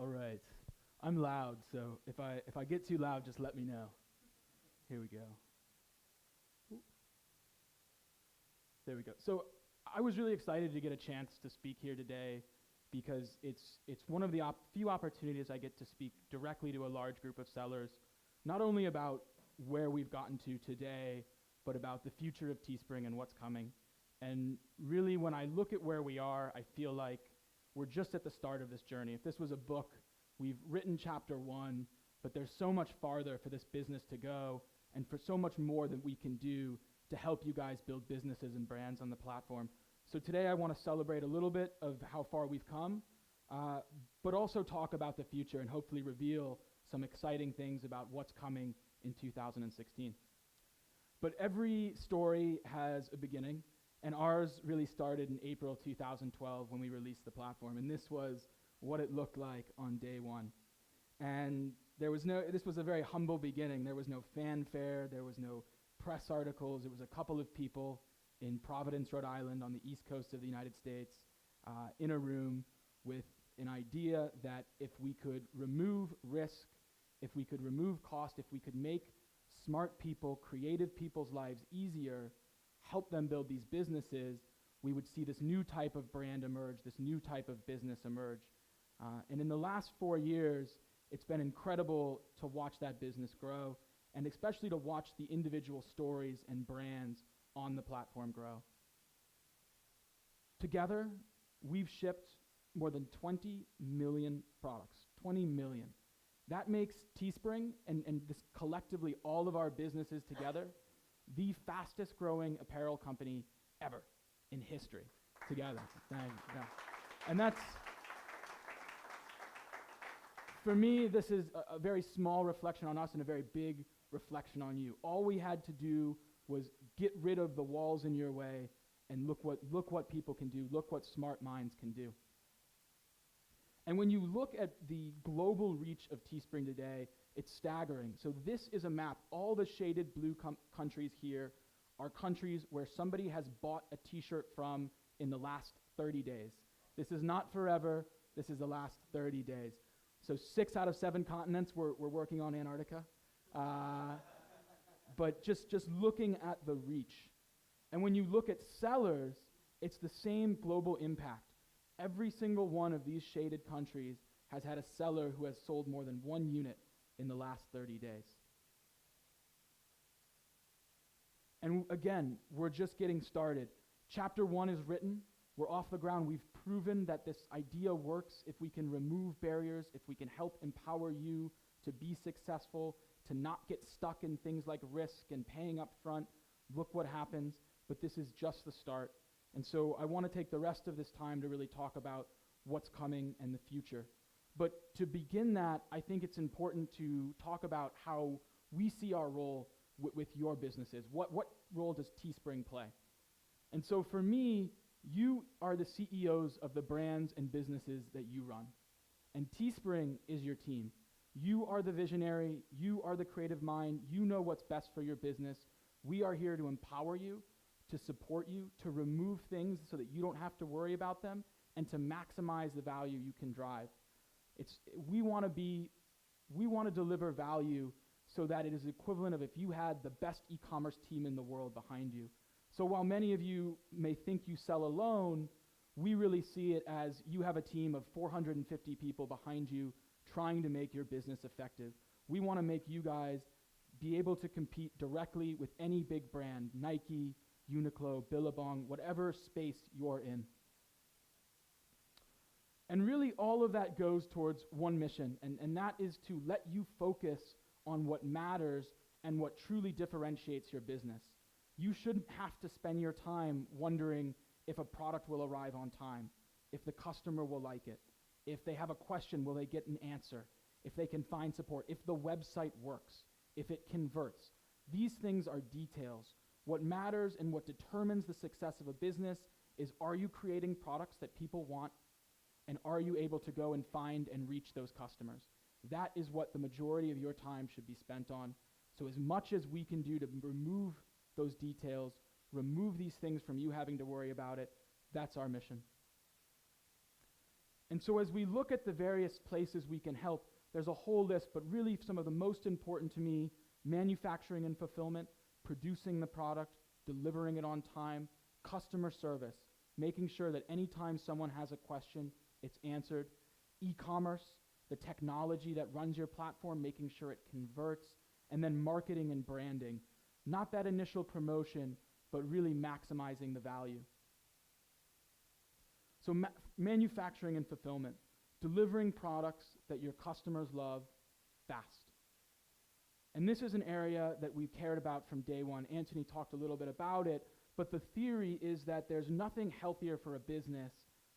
right. I'm loud, so if I get too loud, just let me know. Here we go. Ooh. There we go. So I was really excited to get a chance to speak here today because it's one of the few opportunities I get to speak directly to a large group of sellers, not only about where we've gotten to today, but about the future of Teespring and what's coming. And really, when I look at where we are, I feel like we're just at the start of this journey. If this was a book, we've written chapter 1, but there's so much farther for this business to go and for so much more that we can do to help you guys build businesses and brands on the platform. So today I want to celebrate a little bit of how far we've come, but also talk about the future and hopefully reveal some exciting things about what's coming in 2016. But every story has a beginning, and ours really started in April 2012 when we released the platform, and this was what it looked like on day one. And this was a very humble beginning. There was no fanfare, there was no press articles. It was a couple of people in Providence, Rhode Island, on the east coast of the United States, in a room with an idea that if we could remove risk, if we could remove cost, if we could make smart people, creative people's lives easier, help them build these businesses, we would see this new type of brand emerge, this new type of business emerge. And in the last 4 years, it's been incredible to watch that business grow, and especially to watch the individual stories and brands on the platform grow. Together, we've shipped more than 20 million products, 20 million. That makes Teespring and this collectively all of our businesses together the fastest growing apparel company ever in history together. And that's, for me, this is a very small reflection on us and a very big reflection on you. All we had to do was get rid of the walls in your way and look what people can do, look what smart minds can do. And when you look at the global reach of Teespring today, it's staggering. So this is a map. All the shaded blue countries here are countries where somebody has bought a t-shirt from in the last 30 days. This is not forever, this is the last 30 days. So 6 out of 7 continents, we're working on Antarctica. But just looking at the reach. And when you look at sellers, it's the same global impact. Every single one of these shaded countries has had a seller who has sold more than 1 unit in the last 30 days. And again, we're just getting started. Chapter 1 is written. We're off the ground. We've proven that this idea works if we can remove barriers, if we can help empower you to be successful, to not get stuck in things like risk and paying up front. Look what happens. But this is just the start. And so I want to take the rest of this time to really talk about what's coming and the future. But to begin that, I think it's important to talk about how we see our role with your businesses. What role does Teespring play? And so for me, you are the CEOs of the brands and businesses that you run. And Teespring is your team. You are the visionary. You are the creative mind. You know what's best for your business. We are here to empower you, to support you, to remove things so that you don't have to worry about them, and to maximize the value you can drive. We want to deliver value so that it is equivalent of if you had the best e-commerce team in the world behind you. So while many of you may think you sell alone, we really see it as you have a team of 450 people behind you trying to make your business effective. We want to make you guys be able to compete directly with any big brand, Nike, Uniqlo, Billabong, whatever space you're in. And really all of that goes towards one mission, and that is to let you focus on what matters and what truly differentiates your business. You shouldn't have to spend your time wondering if a product will arrive on time, if the customer will like it, if they have a question, will they get an answer, if they can find support, if the website works, if it converts. These things are details. What matters and what determines the success of a business is, are you creating products that people want, and are you able to go and find and reach those customers? That is what the majority of your time should be spent on. So as much as we can do to remove those details, remove these things from you having to worry about it, that's our mission. And so as we look at the various places we can help, there's a whole list, but really some of the most important to me: manufacturing and fulfillment, producing the product, delivering it on time, customer service, making sure that anytime someone has a question, it's answered, e-commerce, the technology that runs your platform, making sure it converts, and then marketing and branding. Not that initial promotion, but really maximizing the value. So manufacturing and fulfillment, delivering products that your customers love fast. And this is an area that we've cared about from day one. Anthony talked a little bit about it, but the theory is that there's nothing healthier for a business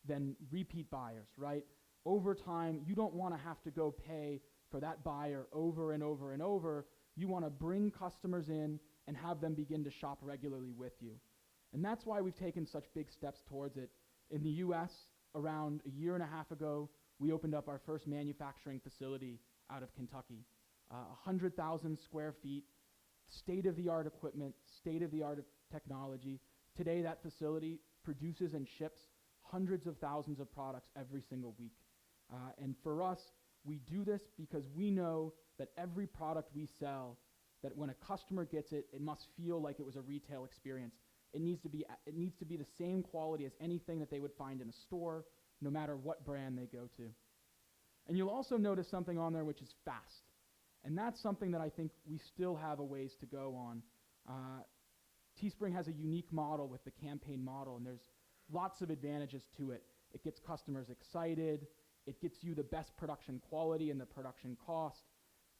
than repeat buyers, right? Over time, you don't want to have to go pay for that buyer over and over and over. You want to bring customers in and have them begin to shop regularly with you. And that's why we've taken such big steps towards it. In the US, around a year and a half ago, we opened up our first manufacturing facility out of Kentucky. 100,000 square feet, state-of-the-art equipment, state-of-the-art technology. Today, that facility produces and ships hundreds of thousands of products every single week. And for us, we do this because we know that every product we sell, that when a customer gets it, it must feel like it was a retail experience. It needs to be the same quality as anything that they would find in a store, no matter what brand they go to. And you'll also notice something on there which is fast. And that's something that I think we still have a ways to go on. Teespring has a unique model with the campaign model, and there's lots of advantages to it. It gets customers excited. It gets you the best production quality and the production cost.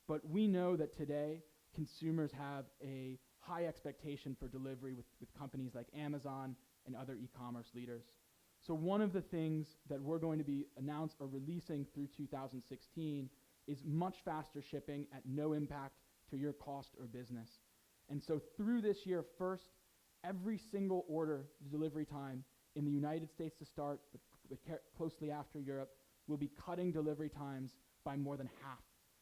But we know that today, consumers have a high expectation for delivery with companies like Amazon and other e-commerce leaders. So one of the things that we're going to be releasing through 2016 is much faster shipping at no impact to your cost or business. And so through this year, first, every single order delivery time in the United States to start, but closely after Europe, will be cutting delivery times by more than half,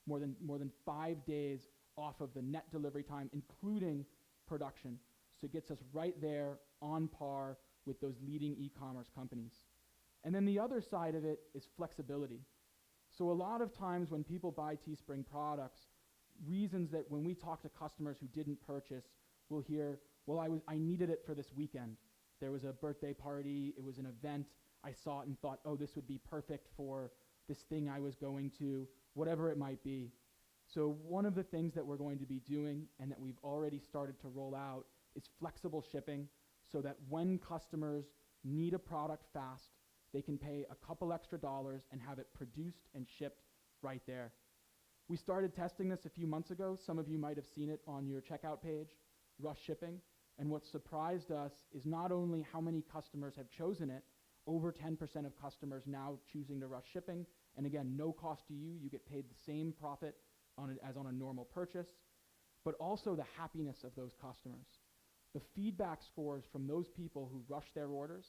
more than 5 days off of the net delivery time, including production. So it gets us right there on par with those leading e-commerce companies. And then the other side of it is flexibility. So a lot of times when people buy Teespring products, reasons that when we talk to customers who didn't purchase, we'll hear, well, I needed it for this weekend. There was a birthday party, it was an event, I saw it and thought, oh, this would be perfect for this thing I was going to, whatever it might be. So one of the things that we're going to be doing and that we've already started to roll out is flexible shipping, so that when customers need a product fast, they can pay a couple extra dollars and have it produced and shipped right there. We started testing this a few months ago. Some of you might have seen it on your checkout page, rush shipping. And what surprised us is not only how many customers have chosen it, over 10% of customers now choosing to rush shipping. And again, no cost to you. You get paid the same profit on it as on a normal purchase, but also the happiness of those customers. The feedback scores from those people who rushed their orders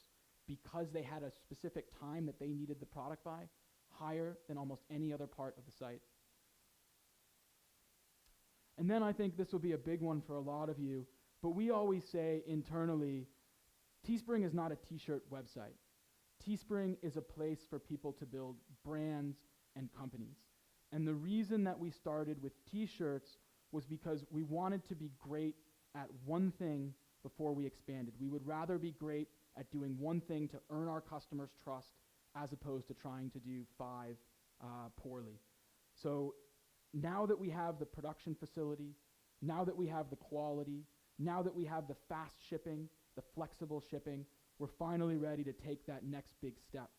because they had a specific time that they needed the product by, higher than almost any other part of the site. And then I think this will be a big one for a lot of you, but we always say internally, Teespring is not a t-shirt website. Teespring is a place for people to build brands and companies. And the reason that we started with t-shirts was because we wanted to be great at one thing before we expanded. We would rather be great at doing one thing to earn our customers' trust as opposed to trying to do 5 poorly. So now that we have the production facility, now that we have the quality, now that we have the fast shipping, the flexible shipping, we're finally ready to take that next big step.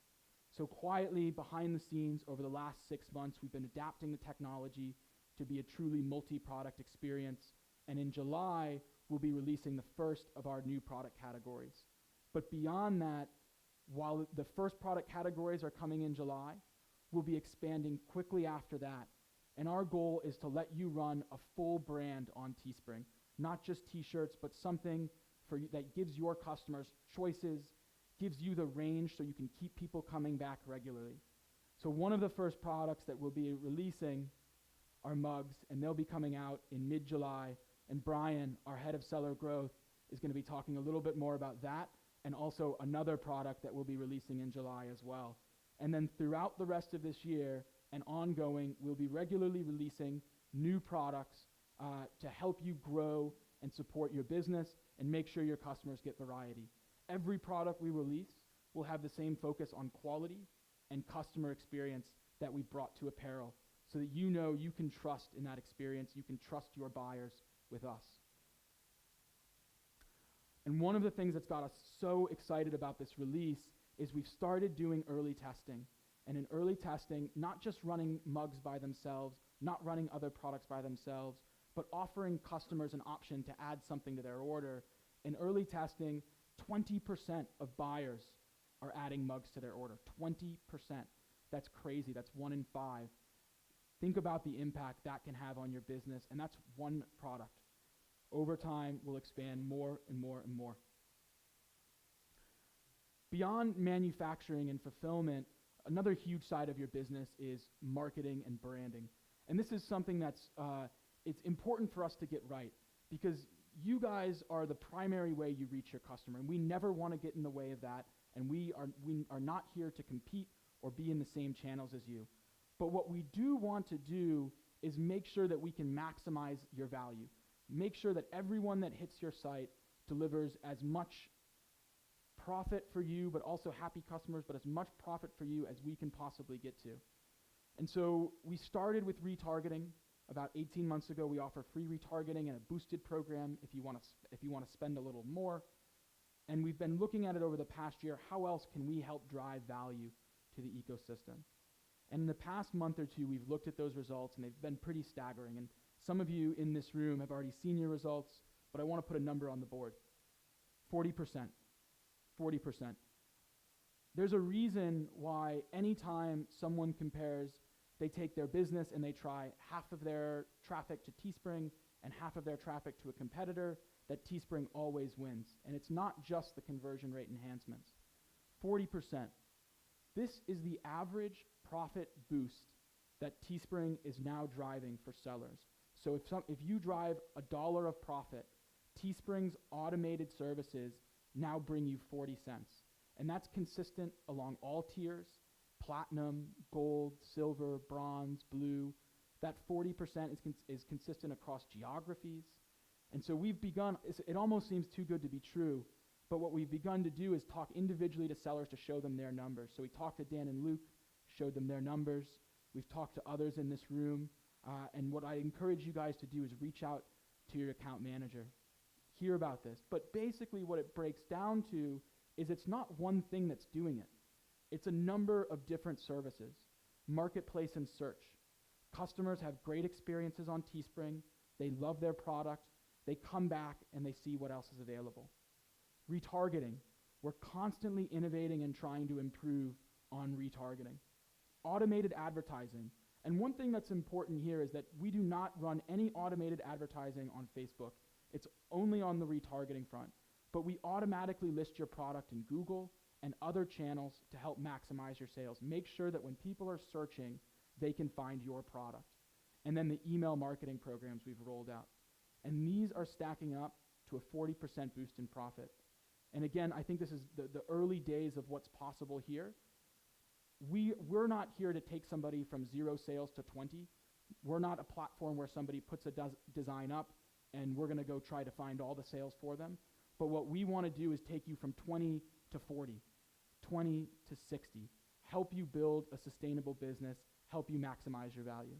So quietly behind the scenes over the last 6 months, we've been adapting the technology to be a truly multi-product experience. And in July, we'll be releasing the first of our new product categories. But beyond that, while the first product categories are coming in July, we'll be expanding quickly after that. And our goal is to let you run a full brand on Teespring, not just t-shirts, but something for you that gives your customers choices, gives you the range so you can keep people coming back regularly. So one of the first products that we'll be releasing are mugs, and they'll be coming out in mid-July. And Brian, our head of seller growth, is going to be talking a little bit more about that, and also another product that we'll be releasing in July as well. And then throughout the rest of this year and ongoing, we'll be regularly releasing new products to help you grow and support your business and make sure your customers get variety. Every product we release will have the same focus on quality and customer experience that we brought to apparel, so that you know you can trust in that experience, you can trust your buyers with us. And one of the things that's got us so excited about this release is we've started doing early testing. And in early testing, not just running mugs by themselves, not running other products by themselves, but offering customers an option to add something to their order. In early testing, 20% of buyers are adding mugs to their order. 20%. That's crazy. That's 1 in 5. Think about the impact that can have on your business, and that's one product. Over time, we'll expand more and more and more. Beyond manufacturing and fulfillment, another huge side of your business is marketing and branding. And this is something that's it's important for us to get right, because you guys are the primary way you reach your customer, and we never want to get in the way of that, and we are not here to compete or be in the same channels as you. But what we do want to do is make sure that we can maximize your value. Make sure that everyone that hits your site delivers as much profit for you, but also happy customers, but as much profit for you as we can possibly get to. And so we started with retargeting. About 18 months ago, we offer free retargeting and a boosted program if you want to spend a little more. And we've been looking at it over the past year. How else can we help drive value to the ecosystem? And in the past month or two, we've looked at those results, and they've been pretty staggering. And some of you in this room have already seen your results, but I want to put a number on the board. 40%. 40%. There's a reason why anytime someone compares, they take their business and they try half of their traffic to Teespring and half of their traffic to a competitor, that Teespring always wins. And it's not just the conversion rate enhancements. 40%. This is the average profit boost that Teespring is now driving for sellers. So if you drive $1 of profit, Teespring's automated services now bring you 40 cents. And that's consistent along all tiers: platinum, gold, silver, bronze, blue. That 40% is consistent across geographies. And so we've begun, it almost seems too good to be true, but what we've begun to do is talk individually to sellers to show them their numbers. So we talked to Dan and Luke, showed them their numbers. We've talked to others in this room. And what I encourage you guys to do is reach out to your account manager. Hear about this. But basically what it breaks down to is it's not one thing that's doing it. It's a number of different services. Marketplace and search. Customers have great experiences on Teespring. They love their product. They come back and they see what else is available. Retargeting. We're constantly innovating and trying to improve on retargeting. Automated advertising. And one thing that's important here is that we do not run any automated advertising on Facebook. It's only on the retargeting front. But we automatically list your product in Google and other channels to help maximize your sales. Make sure that when people are searching, they can find your product. And then the email marketing programs we've rolled out. And these are stacking up to a 40% boost in profit. And again, I think this is the early days of what's possible here. We're not here to take somebody from 0 sales to 20. We're not a platform where somebody puts a design up and we're going to go try to find all the sales for them. But what we want to do is take you from 20 to 40, 20 to 60, help you build a sustainable business, help you maximize your value.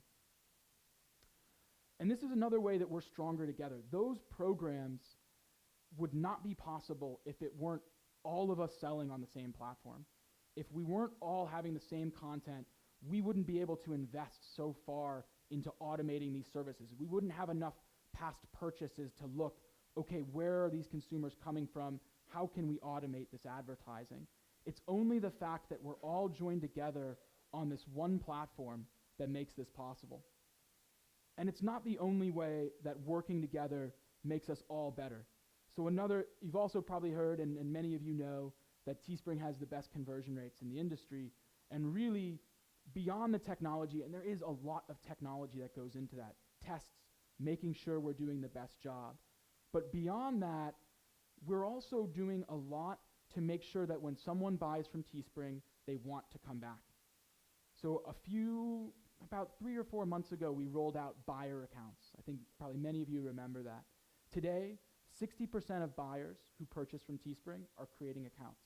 And this is another way that we're stronger together. Those programs would not be possible if it weren't all of us selling on the same platform. If we weren't all having the same content, we wouldn't be able to invest so far into automating these services. We wouldn't have enough past purchases to look, okay, where are these consumers coming from? How can we automate this advertising? It's only the fact that we're all joined together on this one platform that makes this possible. And it's not the only way that working together makes us all better. So you've also probably heard, and many of you know, that Teespring has the best conversion rates in the industry. And really, beyond the technology, and there is a lot of technology that goes into that, tests, making sure we're doing the best job. But beyond that, we're also doing a lot to make sure that when someone buys from Teespring, they want to come back. So about 3 or 4 months ago, we rolled out buyer accounts. I think probably many of you remember that. Today, 60% of buyers who purchase from Teespring are creating accounts.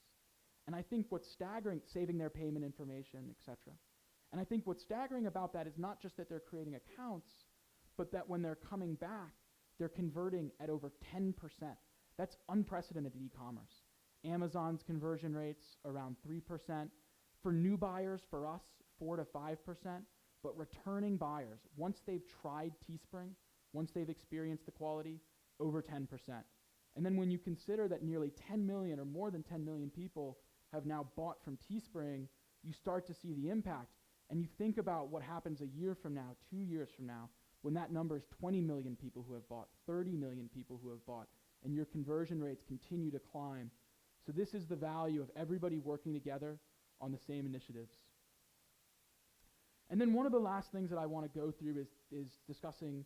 And I think what's staggering, saving their payment information, etc. And I think what's staggering about that is not just that they're creating accounts, but that when they're coming back, they're converting at over 10%. That's unprecedented in e-commerce. Amazon's conversion rates around 3%. For new buyers, for us, 4 to 5%. But returning buyers, once they've tried Teespring, once they've experienced the quality, over 10%. And then when you consider that nearly 10 million or more than 10 million people have now bought from Teespring, you start to see the impact. And you think about what happens a year from now, 2 years from now, when that number is 20 million people who have bought, 30 million people who have bought, and your conversion rates continue to climb. So this is the value of everybody working together on the same initiatives. And then one of the last things that I want to go through is discussing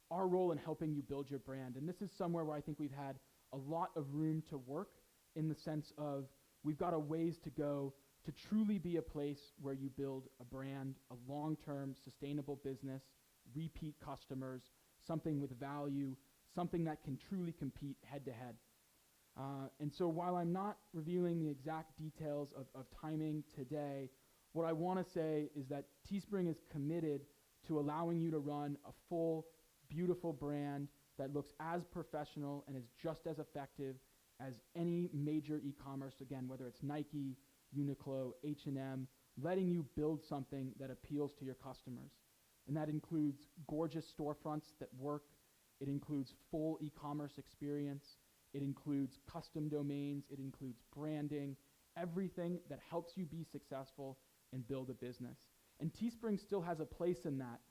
our role in helping you build your brand. And this is somewhere where I think we've had a lot of room to work, in the sense of we've got a ways to go to truly be a place where you build a brand, a long-term sustainable business, repeat customers, something with value, something that can truly compete head-to-head. And so while I'm not revealing the exact details of timing today, what I want to say is that Teespring is committed to allowing you to run a full, beautiful brand that looks as professional and is just as effective as any major e-commerce, again, whether it's Nike, Uniqlo, H&M, letting you build something that appeals to your customers. And that includes gorgeous storefronts that work. It includes full e-commerce experience. It includes custom domains. It includes branding, everything that helps you be successful and build a business. And Teespring still has a place in that.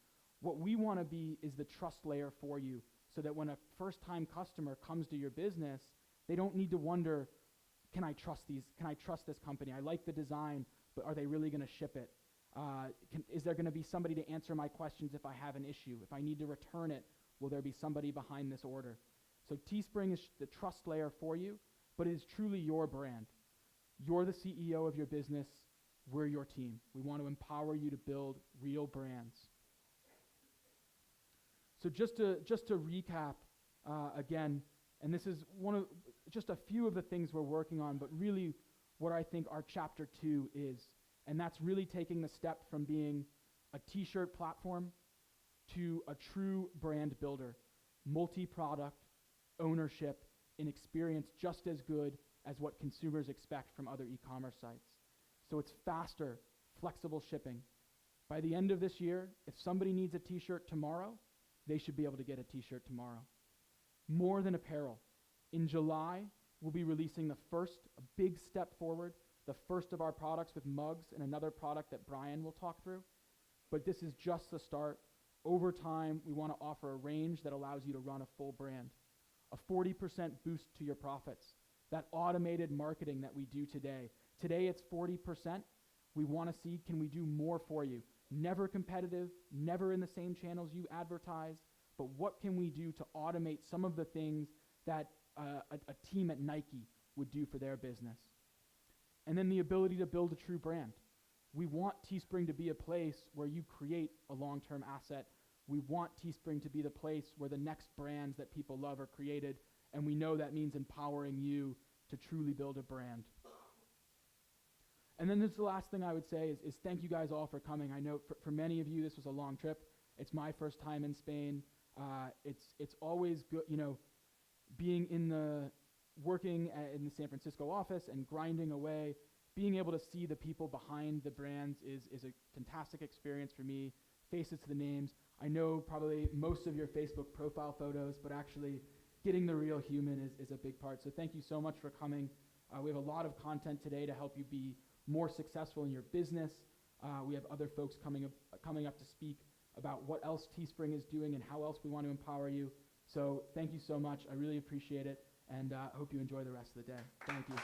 What we want to be is the trust layer for you, so that when a first-time customer comes to your business, they don't need to wonder, can I trust this company? I like the design, but are they really going to ship it? Is there going to be somebody to answer my questions if I have an issue? If I need to return it, will there be somebody behind this order? So Teespring is the trust layer for you, but it is truly your brand. You're the CEO of your business. We're your team. We want to empower you to build real brands. So just to recap again, and this is just a few of the things we're working on, but really what I think our chapter 2 is, and that's really taking the step from being a t-shirt platform to a true brand builder, multi-product, ownership, and experience just as good as what consumers expect from other e-commerce sites. So it's faster, flexible shipping. By the end of this year, if somebody needs a t-shirt tomorrow, they should be able to get a t-shirt tomorrow. More than apparel. In July, we'll be releasing the first, a big step forward, the first of our products with mugs, and another product that Brian will talk through. But this is just the start. Over time, we want to offer a range that allows you to run a full brand. A 40% boost to your profits. That automated marketing that we do today. Today it's 40%. We want to see, can we do more for you? Never competitive, never in the same channels you advertise, but what can we do to automate some of the things that a team at Nike would do for their business? And then the ability to build a true brand. We want Teespring to be a place where you create a long-term asset. We want Teespring to be the place where the next brands that people love are created, and we know that means empowering you to truly build a brand. And then this is the last thing I would say is thank you guys all for coming. I know for many of you this was a long trip. It's my first time in Spain. It's always good, being working in the San Francisco office and grinding away. Being able to see the people behind the brands is a fantastic experience for me. Faces to the names. I know probably most of your Facebook profile photos, but actually getting the real human is a big part. So thank you so much for coming. We have a lot of content today to help you be more successful in your business. We have other folks coming up to speak about what else Teespring is doing and how else we want to empower you. So thank you so much. I really appreciate it, and hope you enjoy the rest of the day. Thank you.